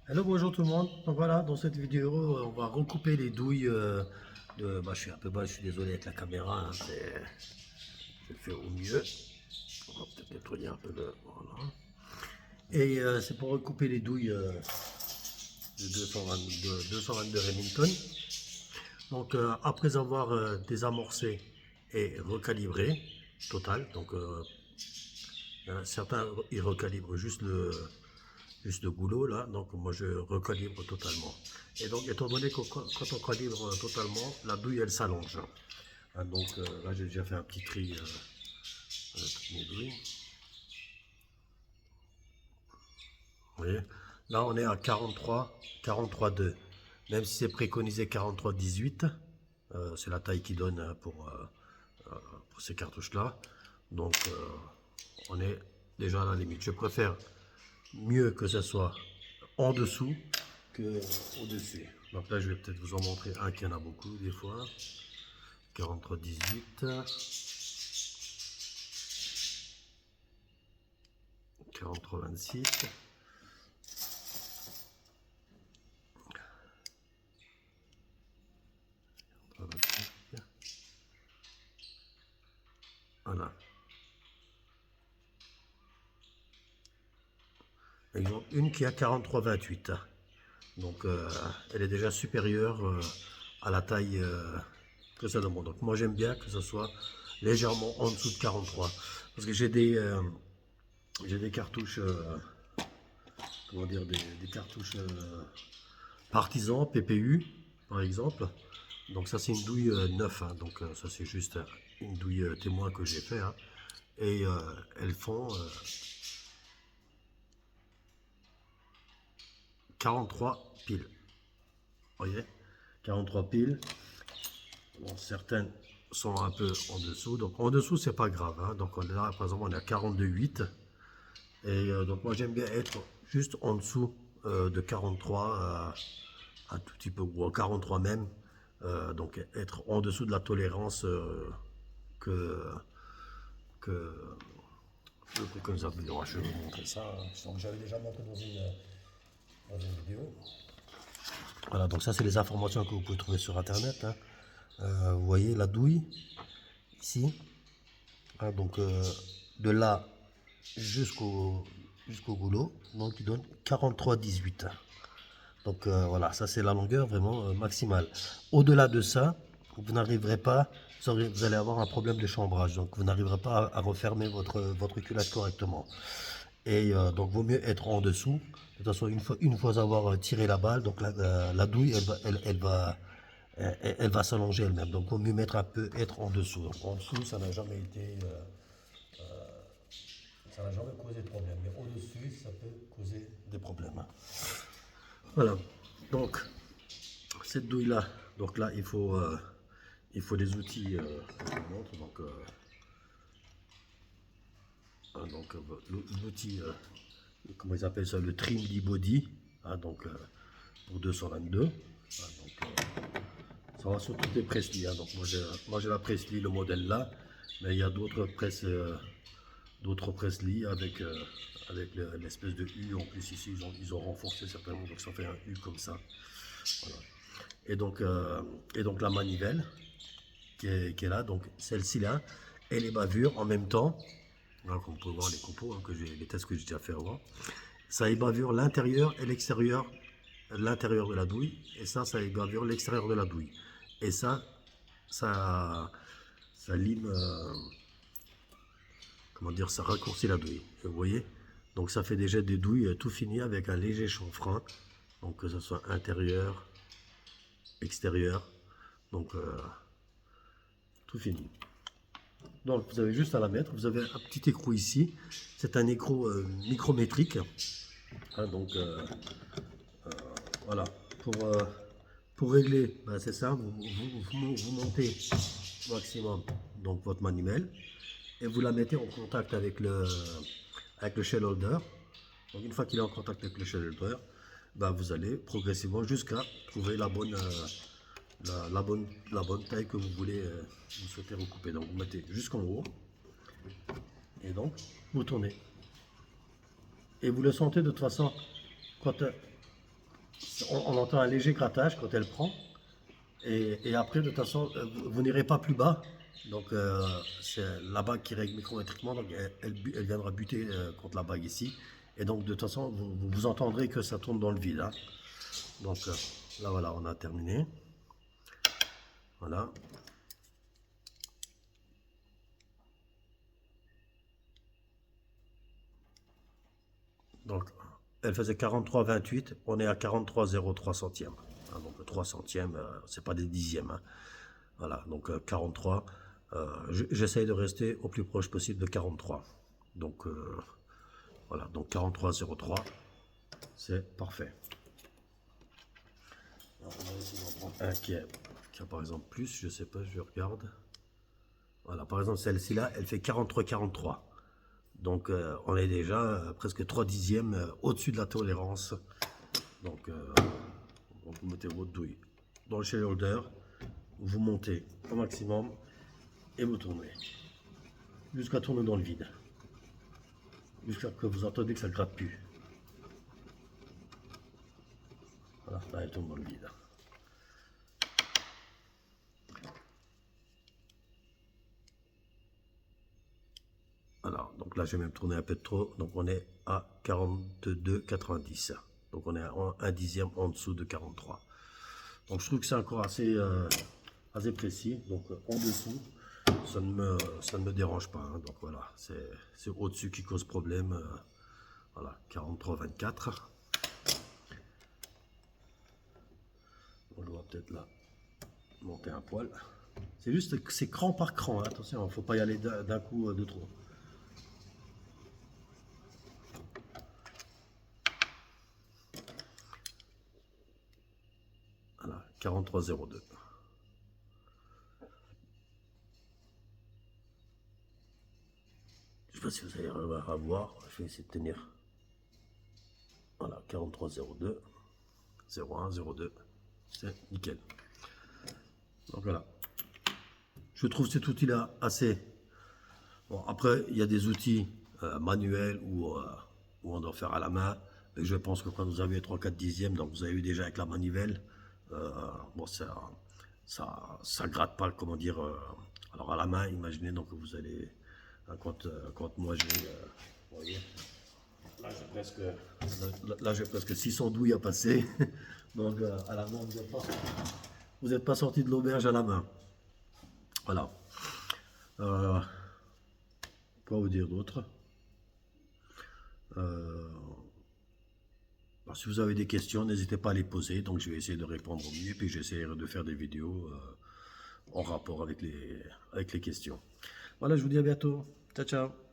Hello, bonjour tout le monde. Donc voilà, dans cette vidéo, on va recouper les douilles de. Bah, je suis un peu bas, je suis désolé avec la caméra, hein, je le fais au mieux. On va peut-être nettoyer un peu le. Voilà. Et c'est pour recouper les douilles de 222 Remington. Donc après avoir désamorcé et recalibré, total, donc certains ils recalibrent juste le goulot là, donc moi je recalibre totalement. Et donc étant donné que quand on calibre totalement, la douille elle s'allonge. Hein, donc là j'ai déjà fait un petit tri toutes mes douilles. Vous voyez, là on est à 43,2. Même si c'est préconisé 43,18, c'est la taille qui donne pour ces cartouches là. Donc on est déjà à la limite. Je préfère mieux que ce soit en dessous que au-dessus. Donc là, je vais peut-être vous en montrer un qui en a beaucoup des fois. 43,18, 43,26. Voilà. Exemple, une qui a 43,28. Donc, elle est déjà supérieure à la taille que ça demande. Donc, moi, j'aime bien que ce soit légèrement en dessous de 43. Parce que j'ai des cartouches, comment dire, des cartouches Partisan, PPU, par exemple. Donc ça c'est une douille neuve, hein. Donc ça c'est juste une douille témoin que j'ai fait, hein. Et elles font 43 piles. Vous voyez, 43 piles. Bon, certaines sont un peu en dessous. Donc en dessous c'est pas grave, hein. Donc là par exemple on est à 42,8. Et donc moi j'aime bien être juste en dessous de 43, un tout petit peu, ou en 43 même. Donc être en dessous de la tolérance que, que le préconisateur. Je vais vous montrer ça, hein. Donc j'avais déjà montré dans une vidéo. Voilà, donc ça c'est les informations que vous pouvez trouver sur internet, hein. Vous voyez la douille ici, hein, donc de là jusqu'au goulot, donc il donne 43,18. Donc voilà, ça c'est la longueur vraiment maximale. Au-delà de ça, vous n'arriverez pas, vous allez avoir un problème de chambrage, donc vous n'arriverez pas à refermer votre culasse correctement. Et donc vaut mieux être en dessous. De toute façon, une fois avoir tiré la balle, donc la douille, elle va s'allonger elle-même. Donc vaut mieux être en dessous. Donc en dessous, ça n'a jamais été, ça n'a jamais causé de problème. Mais au-dessus, ça peut causer des problèmes, hein. Voilà. Donc cette douille là, donc là il faut des outils, je vous montre. Donc l'outil, comment ils appellent ça, le trim body, hein, donc pour 222. Ah, donc, ça va sur toutes les presses-lits, hein. Donc moi j'ai la presse-lit, le modèle là, mais il y a d'autres presse-lits avec l'espèce de U. En plus ici ils ont renforcé certainement, donc ça fait un U comme ça. Voilà. Et donc la manivelle qui est là, donc celle-ci là, et les bavures en même temps. Voilà, comme vous pouvez voir les compos, hein, les tests que j'ai déjà fait avant. Ça ébavure l'intérieur et l'extérieur, l'intérieur de la douille, et ça ébavure l'extérieur de la douille. Et ça, ça lime, comment dire, ça raccourcit la douille. Vous voyez? Donc ça fait déjà des douilles tout finies avec un léger chanfrein. Donc que ce soit intérieur, extérieur. Donc tout fini. Donc vous avez juste à la mettre. Vous avez un petit écrou ici. C'est un écrou micrométrique, hein. Donc voilà. Pour, euh, pour régler, ben, c'est ça. Vous montez au maximum donc votre manivelle et vous la mettez en contact avec le shell holder. Donc une fois qu'il est en contact avec le shell holder, ben, vous allez progressivement jusqu'à trouver la bonne taille que vous voulez, vous souhaitez recouper. Donc vous mettez jusqu'en haut et donc vous tournez. Et vous le sentez de toute façon quand on entend un léger grattage quand elle prend. Et après, de toute façon, vous n'irez pas plus bas. Donc, c'est la bague qui règle micrométriquement. Donc, elle viendra buter contre la bague ici. Et donc, de toute façon, vous entendrez que ça tourne dans le vide, hein. Donc, là, voilà, on a terminé. Voilà. Donc, elle faisait 43,28. On est à 43,03 centièmes. Hein, donc, 3 centièmes, c'est pas des dixièmes, hein. Voilà, donc 43. J'essaye de rester au plus proche possible de 43. Donc, voilà, donc 43,03. C'est parfait. Alors, on va essayer d'en prendre un qui a par exemple plus, je sais pas, je regarde. Voilà, par exemple celle-ci-là, elle fait 43,43. Donc on est déjà presque 3 dixièmes au-dessus de la tolérance. Donc vous mettez votre douille dans le shareholder, vous montez au maximum et vous tournez. Jusqu'à tourner dans le vide. Jusqu'à ce que vous entendez que ça ne gratte plus. Voilà, là elle tourne dans le vide. Alors, donc là, j'ai même tourné un peu de trop. Donc, on est à 42,90. Donc, on est à un dixième en dessous de 43. Donc, je trouve que c'est encore assez, assez précis. Donc, en dessous, ça ne me dérange pas, hein. Donc, voilà, c'est au-dessus qui cause problème. Voilà, 43,24. On doit peut-être là monter un poil. C'est juste que c'est cran par cran, hein. Attention, il ne faut pas y aller d'un coup de trop. Voilà, 43,02. Je ne sais pas si vous allez arriver à voir. Je vais essayer de tenir. Voilà, 43,02. 01, 02. C'est nickel. Donc voilà. Je trouve cet outil-là assez... Bon, après, il y a des outils manuels où on doit faire à la main. Et je pense que quand vous avez 3-4 dixièmes, donc vous avez eu déjà avec la manivelle, bon, ça gratte pas, comment dire. Alors à la main, imaginez donc que vous allez... quand moi j'ai... vous voyez, là j'ai presque 600 douilles à passer. Donc à la main, vous n'êtes pas sorti de l'auberge à la main. Voilà. Quoi vous dire d'autre? Si vous avez des questions, n'hésitez pas à les poser. Donc je vais essayer de répondre au mieux. Puis j'essaierai de faire des vidéos en rapport avec les questions. Voilà, je vous dis à bientôt. Ciao, ciao.